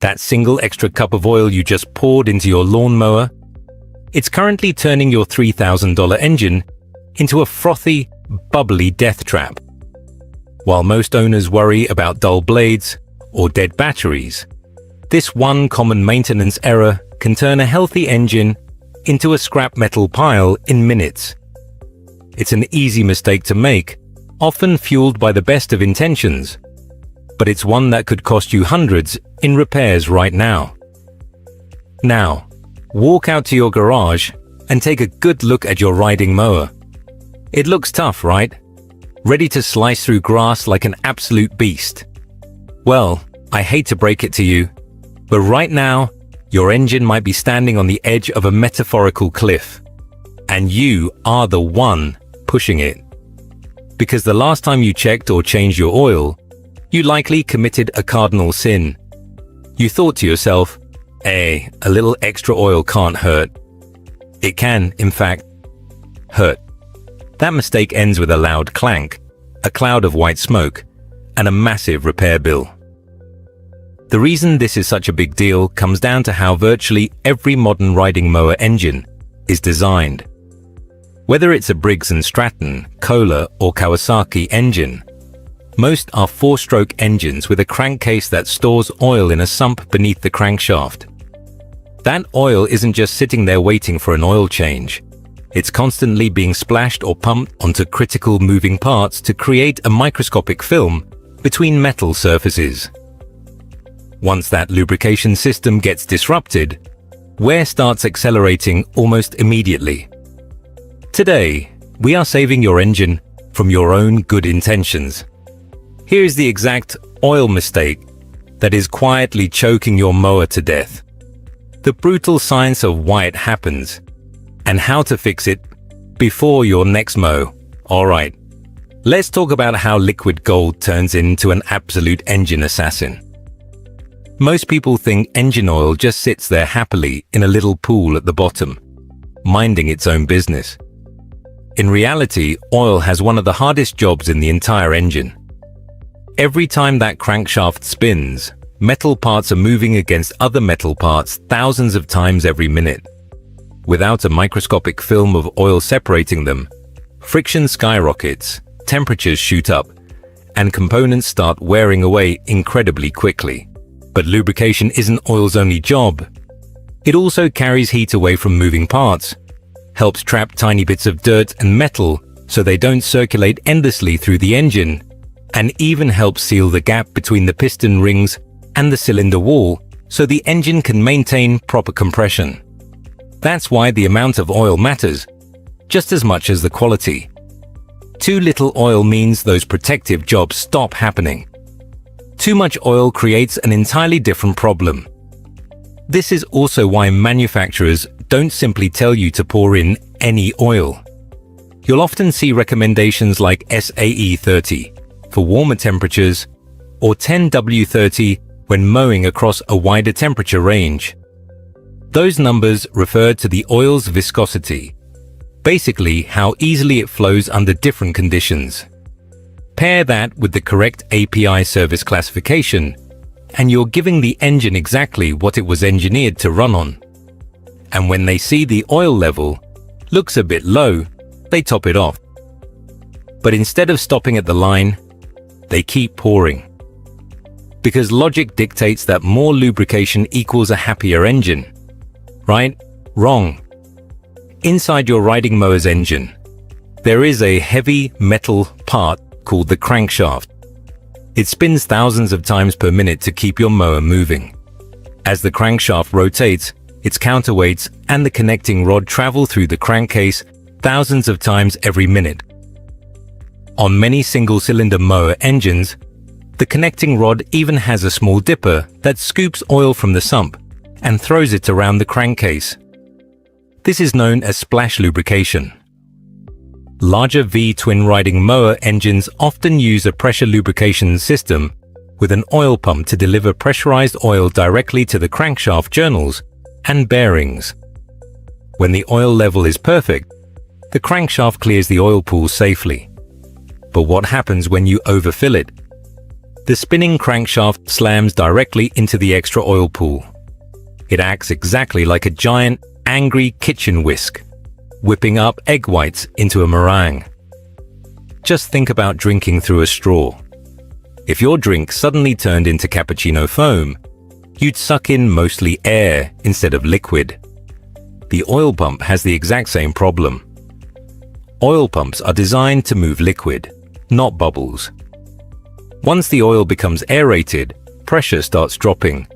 That single extra cup of oil you just poured into your lawnmower, it's currently turning your $3,000 engine into a frothy, bubbly death trap. While most owners worry about dull blades or dead batteries, this one common maintenance error can turn a healthy engine into a scrap metal pile in minutes. It's an easy mistake to make, often fueled by the best of intentions, but it's one that could cost you hundreds in repairs right now. Now, walk out to your garage and take a good look at your riding mower. It looks tough, right? Ready to slice through grass like an absolute beast. Well, I hate to break it to you, but right now, your engine might be standing on the edge of a metaphorical cliff, and you are the one pushing it. Because the last time you checked or changed your oil, you likely committed a cardinal sin. You thought to yourself, "Hey, a little extra oil can't hurt." It can, in fact, hurt. That mistake ends with a loud clank, a cloud of white smoke, and a massive repair bill. The reason this is such a big deal comes down to how virtually every modern riding mower engine is designed. Whether it's a Briggs & Stratton, Kohler, or Kawasaki engine, most are four-stroke engines with a crankcase that stores oil in a sump beneath the crankshaft. That oil isn't just sitting there waiting for an oil change. It's constantly being splashed or pumped onto critical moving parts to create a microscopic film between metal surfaces. Once that lubrication system gets disrupted, wear starts accelerating almost immediately. Today, we are saving your engine from your own good intentions. Here's the exact oil mistake that is quietly choking your mower to death. The brutal science of why it happens, and how to fix it before your next mow. Alright, let's talk about how liquid gold turns into an absolute engine assassin. Most people think engine oil just sits there happily in a little pool at the bottom, minding its own business. In reality, oil has one of the hardest jobs in the entire engine. Every time that crankshaft spins, metal parts are moving against other metal parts thousands of times every minute. Without a microscopic film of oil separating them, friction skyrockets, temperatures shoot up, and components start wearing away incredibly quickly. But lubrication isn't oil's only job. It also carries heat away from moving parts, helps trap tiny bits of dirt and metal so they don't circulate endlessly through the engine, and even helps seal the gap between the piston rings and the cylinder wall so the engine can maintain proper compression. That's why the amount of oil matters, just as much as the quality. Too little oil means those protective jobs stop happening. Too much oil creates an entirely different problem. This is also why manufacturers don't simply tell you to pour in any oil. You'll often see recommendations like SAE30 for warmer temperatures or 10W30 when mowing across a wider temperature range. Those numbers refer to the oil's viscosity, basically how easily it flows under different conditions. Pair that with the correct API service classification, and you're giving the engine exactly what it was engineered to run on. And when they see the oil level looks a bit low, they top it off. But instead of stopping at the line, they keep pouring. Because logic dictates that more lubrication equals a happier engine. Right? Wrong. Inside your riding mower's engine, there is a heavy metal part called the crankshaft. It spins thousands of times per minute to keep your mower moving. As the crankshaft rotates, its counterweights and the connecting rod travel through the crankcase thousands of times every minute. On many single-cylinder mower engines, the connecting rod even has a small dipper that scoops oil from the sump and throws it around the crankcase. This is known as splash lubrication. Larger V-twin riding mower engines often use a pressure lubrication system with an oil pump to deliver pressurized oil directly to the crankshaft journals and bearings. When the oil level is perfect, the crankshaft clears the oil pool safely. But what happens when you overfill it? The spinning crankshaft slams directly into the extra oil pool. It acts exactly like a giant, angry kitchen whisk, whipping up egg whites into a meringue. Just think about drinking through a straw. If your drink suddenly turned into cappuccino foam, you'd suck in mostly air instead of liquid. The oil pump has the exact same problem. Oil pumps are designed to move liquid, not bubbles. Once the oil becomes aerated, pressure starts dropping.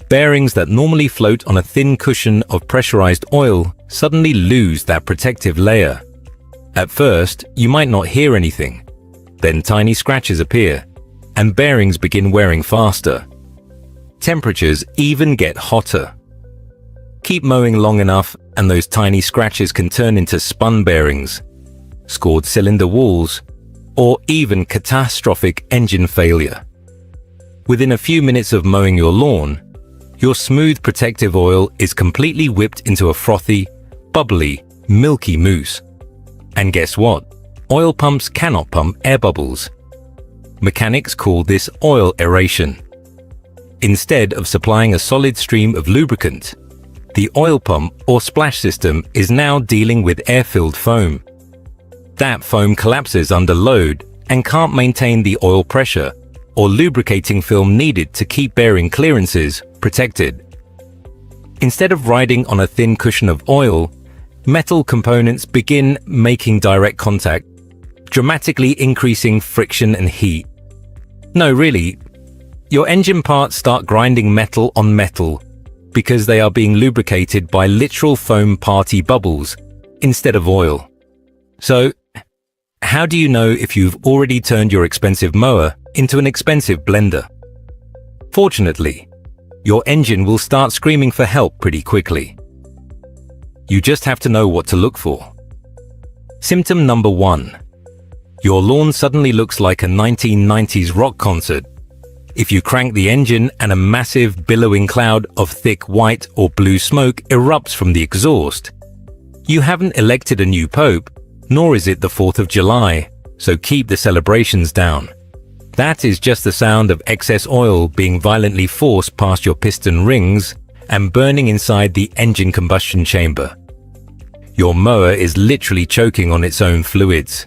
Bearings that normally float on a thin cushion of pressurized oil suddenly lose that protective layer. At first, you might not hear anything. Then tiny scratches appear, and bearings begin wearing faster. Temperatures even get hotter. Keep mowing long enough and those tiny scratches can turn into spun bearings, scored cylinder walls, or even catastrophic engine failure. Within a few minutes of mowing your lawn, your smooth protective oil is completely whipped into a frothy, bubbly, milky mousse. And guess what? Oil pumps cannot pump air bubbles. Mechanics call this oil aeration. Instead of supplying a solid stream of lubricant, the oil pump or splash system is now dealing with air-filled foam. That foam collapses under load and can't maintain the oil pressure or lubricating film needed to keep bearing clearances protected. Instead of riding on a thin cushion of oil, metal components begin making direct contact, dramatically increasing friction and heat. No, really, your engine parts start grinding metal on metal because they are being lubricated by literal foam party bubbles instead of oil. So, how do you know if you've already turned your expensive mower into an expensive blender? Fortunately, your engine will start screaming for help pretty quickly. You just have to know what to look for. Symptom number 1. Your lawn suddenly looks like a 1990s rock concert. If you crank the engine and a massive billowing cloud of thick white or blue smoke erupts from the exhaust, you haven't elected a new pope, nor is it the 4th of July, so keep the celebrations down. That is just the sound of excess oil being violently forced past your piston rings and burning inside the engine combustion chamber. Your mower is literally choking on its own fluids.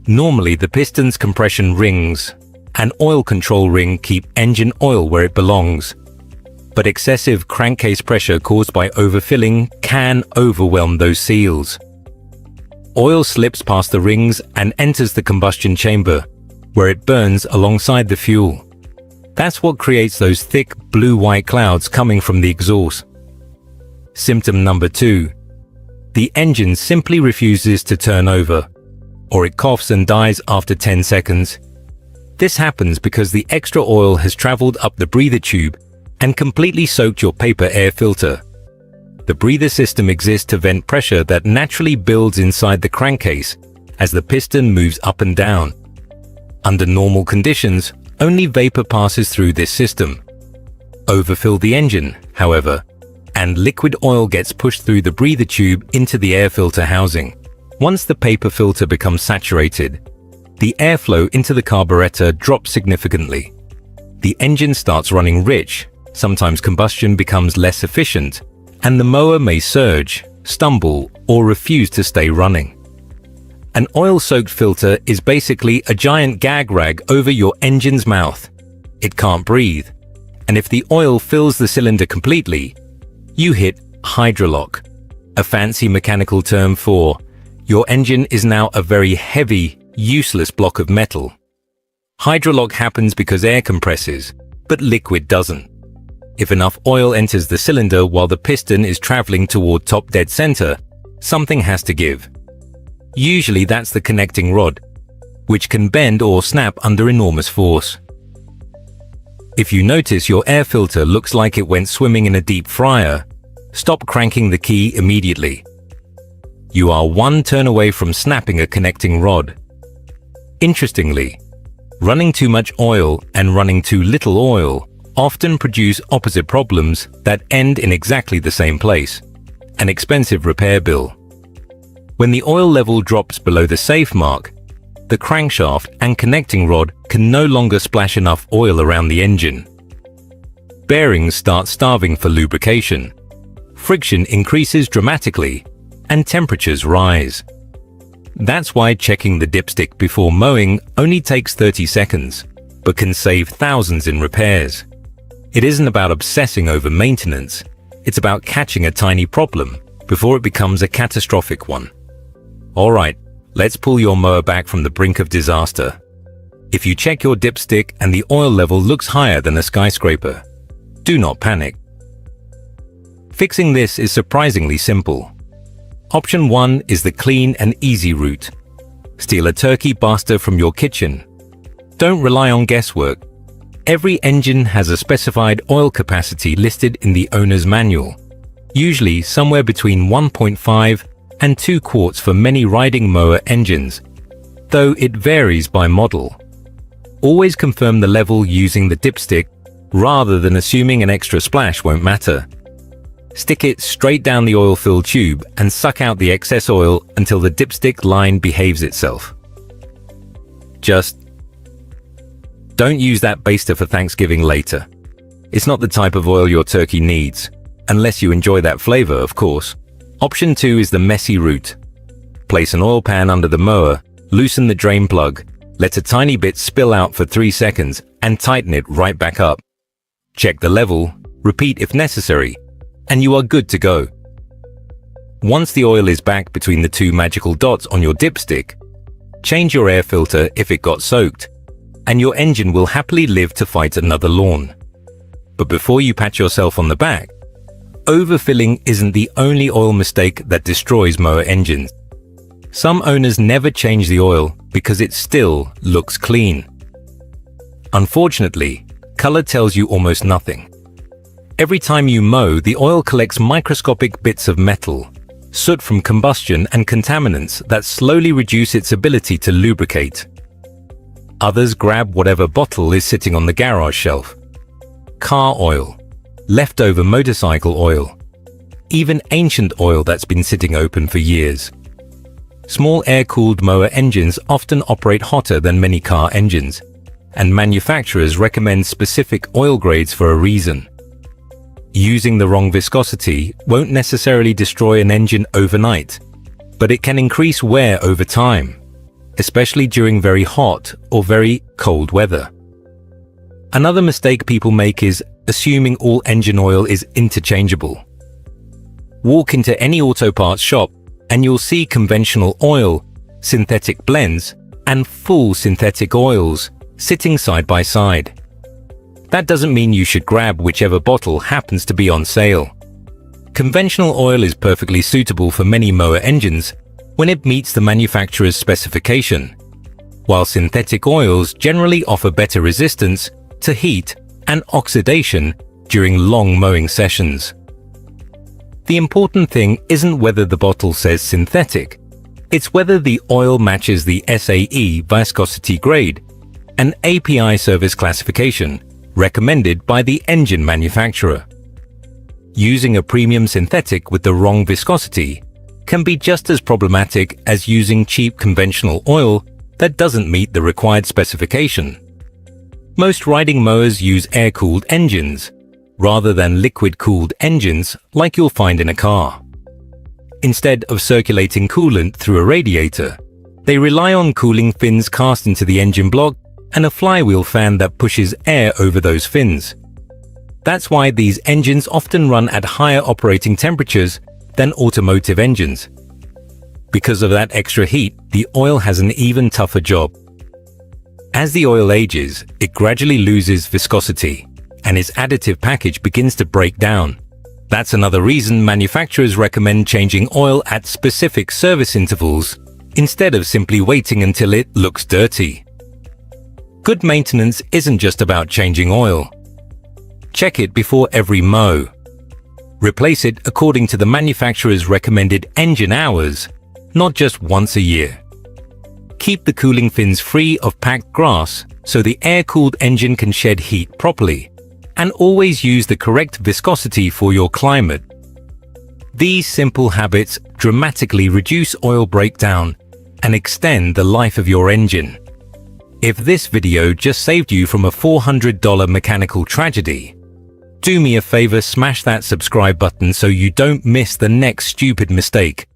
Normally, the piston's compression rings and oil control ring keep engine oil where it belongs. But excessive crankcase pressure caused by overfilling can overwhelm those seals. Oil slips past the rings and enters the combustion chamber, where it burns alongside the fuel. That's what creates those thick blue-white clouds coming from the exhaust. Symptom number 2. The engine simply refuses to turn over, or it coughs and dies after 10 seconds. This happens because the extra oil has traveled up the breather tube and completely soaked your paper air filter. The breather system exists to vent pressure that naturally builds inside the crankcase as the piston moves up and down. Under normal conditions, only vapor passes through this system. Overfill the engine, however, and liquid oil gets pushed through the breather tube into the air filter housing. Once the paper filter becomes saturated, the airflow into the carburetor drops significantly. The engine starts running rich, sometimes combustion becomes less efficient, and the mower may surge, stumble, or refuse to stay running. An oil-soaked filter is basically a giant gag rag over your engine's mouth. It can't breathe, and if the oil fills the cylinder completely, you hit hydrolock, a fancy mechanical term for your engine is now a very heavy, useless block of metal. Hydrolock happens because air compresses, but liquid doesn't. If enough oil enters the cylinder while the piston is traveling toward top dead center, something has to give. Usually that's the connecting rod, which can bend or snap under enormous force. If you notice your air filter looks like it went swimming in a deep fryer, stop cranking the key immediately. You are one turn away from snapping a connecting rod. Interestingly, running too much oil and running too little oil often produce opposite problems that end in exactly the same place: an expensive repair bill. When the oil level drops below the safe mark, the crankshaft and connecting rod can no longer splash enough oil around the engine. Bearings start starving for lubrication. Friction increases dramatically, and temperatures rise. That's why checking the dipstick before mowing only takes 30 seconds, but can save thousands in repairs. It isn't about obsessing over maintenance, it's about catching a tiny problem before it becomes a catastrophic one. Alright, let's pull your mower back from the brink of disaster. If you check your dipstick and the oil level looks higher than a skyscraper, do not panic. Fixing this is surprisingly simple. Option 1 is the clean and easy route. Steal a turkey baster from your kitchen. Don't rely on guesswork. Every engine has a specified oil capacity listed in the owner's manual, usually somewhere between 1.5 and 2 quarts for many riding mower engines, though it varies by model. Always confirm the level using the dipstick rather than assuming an extra splash won't matter. Stick it straight down the oil-filled tube and suck out the excess oil until the dipstick line behaves itself. Just don't use that baster for Thanksgiving later. It's not the type of oil your turkey needs, unless you enjoy that flavor, of course. Option 2 is the messy route. Place an oil pan under the mower, loosen the drain plug, let a tiny bit spill out for 3 seconds, and tighten it right back up. Check the level, repeat if necessary, and you are good to go. Once the oil is back between the 2 magical dots on your dipstick, change your air filter if it got soaked, and your engine will happily live to fight another lawn. But before you pat yourself on the back, overfilling isn't the only oil mistake that destroys mower engines. Some owners never change the oil because it still looks clean. Unfortunately, color tells you almost nothing. Every time you mow, the oil collects microscopic bits of metal, soot from combustion and contaminants that slowly reduce its ability to lubricate. Others grab whatever bottle is sitting on the garage shelf. Car oil, leftover motorcycle oil, even ancient oil that's been sitting open for years. Small air-cooled mower engines often operate hotter than many car engines, and manufacturers recommend specific oil grades for a reason. Using the wrong viscosity won't necessarily destroy an engine overnight, but it can increase wear over time, especially during very hot or very cold weather. Another mistake people make is assuming all engine oil is interchangeable. Walk into any auto parts shop and you'll see conventional oil, synthetic blends, and full synthetic oils sitting side by side. That doesn't mean you should grab whichever bottle happens to be on sale. Conventional oil is perfectly suitable for many mower engines when it meets the manufacturer's specification, while synthetic oils generally offer better resistance to heat and oxidation during long mowing sessions. The important thing isn't whether the bottle says synthetic, it's whether the oil matches the SAE viscosity grade, an API service classification recommended by the engine manufacturer. Using a premium synthetic with the wrong viscosity can be just as problematic as using cheap conventional oil that doesn't meet the required specification. Most riding mowers use air-cooled engines, rather than liquid-cooled engines like you'll find in a car. Instead of circulating coolant through a radiator, they rely on cooling fins cast into the engine block and a flywheel fan that pushes air over those fins. That's why these engines often run at higher operating temperatures than automotive engines. Because of that extra heat, the oil has an even tougher job. As the oil ages, it gradually loses viscosity, and its additive package begins to break down. That's another reason manufacturers recommend changing oil at specific service intervals, instead of simply waiting until it looks dirty. Good maintenance isn't just about changing oil. Check it before every mow. Replace it according to the manufacturer's recommended engine hours, not just once a year. Keep the cooling fins free of packed grass so the air-cooled engine can shed heat properly, and always use the correct viscosity for your climate. These simple habits dramatically reduce oil breakdown and extend the life of your engine. If this video just saved you from a $400 mechanical tragedy, do me a favor, smash that subscribe button so you don't miss the next stupid mistake